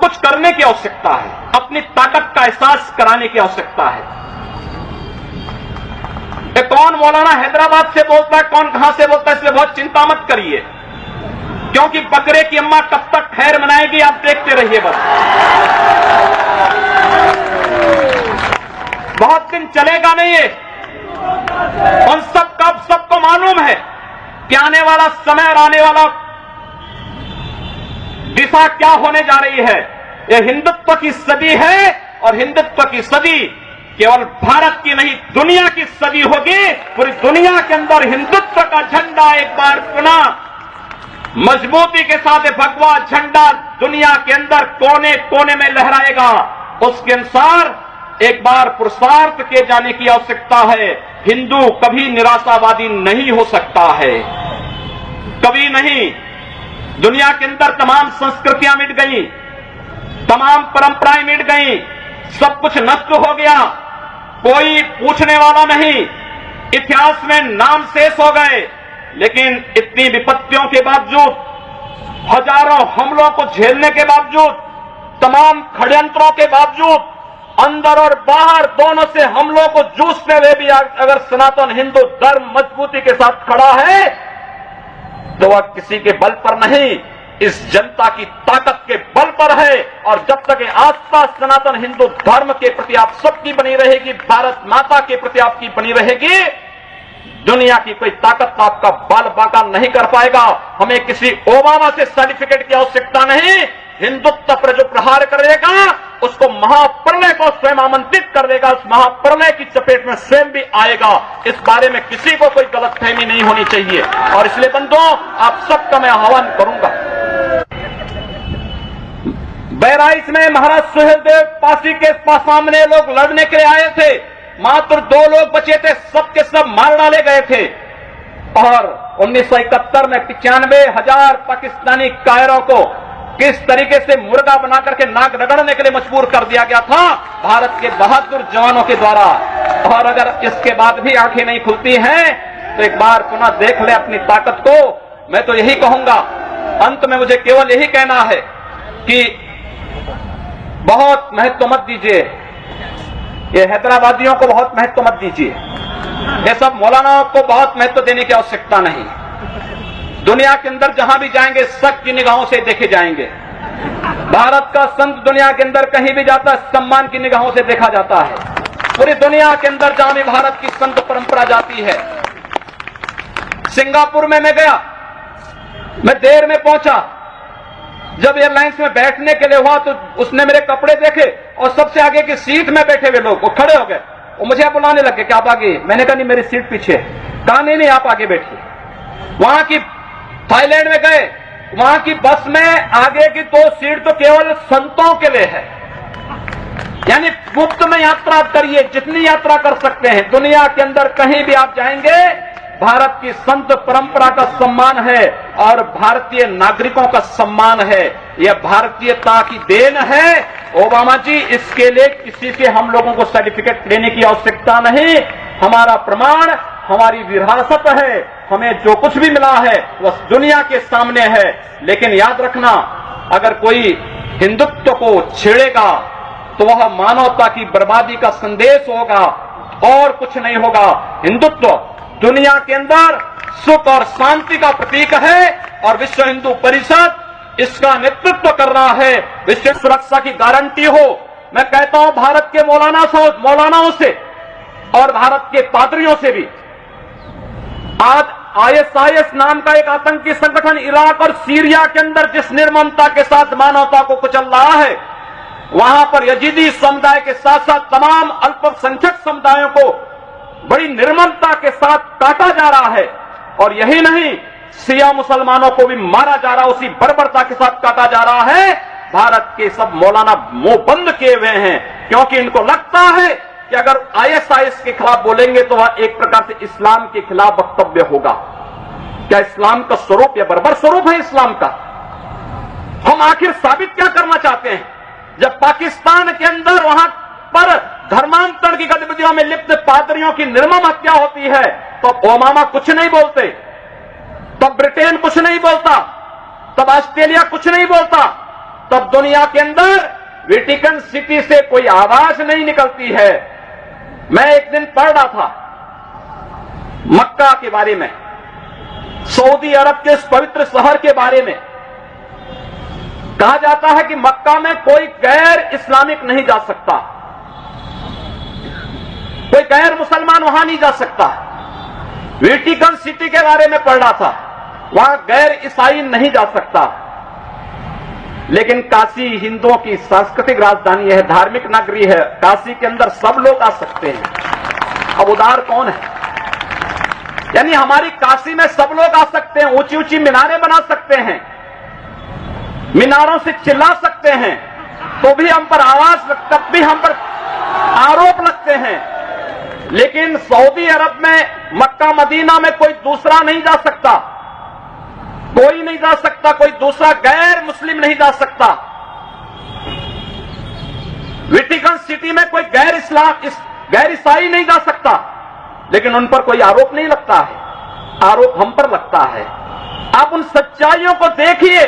कुछ करने की आवश्यकता है, अपनी ताकत का एहसास कराने की आवश्यकता है। कौन मौलाना हैदराबाद से बोलता है, कौन कहां से बोलता है, इसलिए बहुत चिंता मत करिए, क्योंकि बकरे की अम्मा कब तक खैर मनाएगी आप देखते रहिए बस। बहुत दिन चलेगा नहीं ये। उन सबको मालूम है कि आने वाला समय और आने वाला दिशा क्या होने जा रही है। यह हिंदुत्व की सदी है और हिंदुत्व की सदी केवल भारत की नहीं दुनिया की सदी होगी। पूरी दुनिया के अंदर हिंदुत्व का झंडा एक बार पुनः मजबूती के साथ भगवा झंडा दुनिया के अंदर कोने कोने में लहराएगा। उसके अनुसार एक बार पुरुषार्थ किए जाने की आवश्यकता है। हिंदू कभी निराशावादी नहीं हो सकता है, कभी नहीं। दुनिया के अंदर तमाम संस्कृतियां मिट गई, तमाम परंपराएं मिट गई, सब कुछ नष्ट हो गया, कोई पूछने वाला नहीं, इतिहास में नाम शेष हो गए। लेकिन इतनी विपत्तियों के बावजूद, हजारों हमलों को झेलने के बावजूद, तमाम षड्यंत्रों के बावजूद, अंदर और बाहर दोनों से हमलों को जूझते हुए भी अगर सनातन हिंदू धर्म मजबूती के साथ खड़ा है तो वह किसी के बल पर नहीं, इस जनता की ताकत के बल पर है। और जब तक आस्था सनातन हिंदू धर्म के प्रति आप सबकी बनी रहेगी, भारत माता के प्रति आपकी बनी रहेगी, दुनिया की कोई ताकत आपका बाल बाका नहीं कर पाएगा। हमें किसी ओबामा से सर्टिफिकेट की आवश्यकता नहीं। हिंदुत्व पर जो प्रहार करेगा उसको महाप्रलय को स्वयं आमंत्रित कर देगा, उस महाप्रलय की चपेट में स्वयं भी आएगा। इस बारे में किसी को कोई गलतफहमी नहीं होनी चाहिए। और इसलिए बंधुओं, आप सबका मैं आह्वान करूंगा। बहराइच में महाराज सुहेलदेव पासी के सामने लोग लड़ने के लिए आए थे, मात्र 2 लोग बचे थे, सबके सब मार डाले गए थे। और 1971 में 95,000 पाकिस्तानी कायरों को किस तरीके से मुर्गा बना करके नाक रगड़ने के लिए मजबूर कर दिया गया था भारत के बहादुर जवानों के द्वारा। और अगर इसके बाद भी आंखें नहीं खुलती हैं तो एक बार पुनः देख ले अपनी ताकत को। मैं तो यही कहूंगा, अंत में मुझे केवल यही कहना है कि बहुत महत्व मत दीजिए, ये हैदराबादियों को बहुत महत्व मत दीजिए, ये सब मौलानाओं को बहुत महत्व देने की आवश्यकता नहीं। दुनिया के अंदर जहां भी जाएंगे शक की निगाहों से देखे जाएंगे। भारत का संत दुनिया के अंदर कहीं भी जाता है सम्मान की निगाहों से देखा जाता है। पूरी दुनिया के अंदर जहां भी भारत की संत परंपरा जाती है। सिंगापुर में मैं गया, मैं देर में पहुंचा, जब एयरलाइंस में बैठने के लिए हुआ तो उसने मेरे कपड़े देखे और सबसे आगे की सीट में बैठे हुए लोग वो खड़े हो गए, वो मुझे बुलाने लगे कि आप आगे। मैंने कहा नहीं, मेरी सीट पीछे। कहा नहीं आप आगे बैठिए। वहां की थाईलैंड में गए, वहां की बस में आगे की 2 सीट तो केवल संतों के लिए है, यानी मुफ्त में यात्रा करिए, जितनी यात्रा कर सकते हैं। दुनिया के अंदर कहीं भी आप जाएंगे भारत की संत परंपरा का सम्मान है और भारतीय नागरिकों का सम्मान है। यह भारतीयता की देन है। ओबामा जी, इसके लिए किसी से हम लोगों को सर्टिफिकेट लेने की आवश्यकता नहीं। हमारा प्रमाण हमारी विरासत है, हमें जो कुछ भी मिला है वह दुनिया के सामने है। लेकिन याद रखना, अगर कोई हिंदुत्व को छेड़ेगा तो वह मानवता की बर्बादी का संदेश होगा और कुछ नहीं होगा। हिंदुत्व दुनिया के अंदर सुख और शांति का प्रतीक है और विश्व हिंदू परिषद इसका नेतृत्व कर रहा है। विश्व सुरक्षा की गारंटी हो। मैं कहता हूं भारत के मौलानाओं से और भारत के पादरियों से भी, आज ISIS नाम का एक आतंकी संगठन इराक और सीरिया के अंदर जिस निर्ममता के साथ मानवता को कुचल रहा है, वहां पर यजीदी समुदाय के साथ साथ तमाम अल्पसंख्यक समुदायों को बड़ी निर्ममता के साथ काटा जा रहा है। और यही नहीं, शिया मुसलमानों को भी मारा जा रहा है, उसी बर्बरता के साथ काटा जा रहा है। भारत के सब मौलाना मुंह बंद किए हुए हैं, क्योंकि इनको लगता है कि अगर ISIS के खिलाफ बोलेंगे तो वह एक प्रकार से इस्लाम के खिलाफ वक्तव्य होगा। क्या इस्लाम का स्वरूप या बर्बर स्वरूप है इस्लाम का? हम आखिर साबित क्या करना चाहते हैं? जब पाकिस्तान के अंदर वहां पर धर्मांतरण की गतिविधियों में लिप्त पादरियों की निर्मम हत्या होती है तो ओबामा कुछ नहीं बोलते, तब ब्रिटेन कुछ नहीं बोलता, तब ऑस्ट्रेलिया कुछ नहीं बोलता, तब दुनिया के अंदर वेटिकन सिटी से कोई आवाज नहीं निकलती है। मैं एक दिन पढ़ रहा था मक्का के बारे में, सऊदी अरब के उस पवित्र शहर के बारे में। कहा जाता है कि मक्का में कोई गैर इस्लामिक नहीं जा सकता, कोई गैर मुसलमान वहां नहीं जा सकता। वेटिकन सिटी के बारे में पढ़ रहा था, वहां गैर ईसाई नहीं जा सकता। लेकिन काशी हिंदुओं की सांस्कृतिक राजधानी है, धार्मिक नगरी है। काशी के अंदर सब लोग आ सकते हैं। अब उदार कौन है? यानी हमारी काशी में सब लोग आ सकते हैं, ऊंची ऊंची मीनारें बना सकते हैं, मीनारों से चिल्ला सकते हैं, तो भी हम पर आवाज, तब भी हम पर आरोप लगते हैं। लेकिन सऊदी अरब में, मक्का मदीना में कोई दूसरा नहीं जा सकता, कोई नहीं जा सकता, कोई दूसरा गैर मुस्लिम नहीं जा सकता। वेटिकन सिटी में कोई गैर ईसाई नहीं जा सकता, लेकिन उन पर कोई आरोप नहीं लगता है, आरोप हम पर लगता है। आप उन सच्चाइयों को देखिए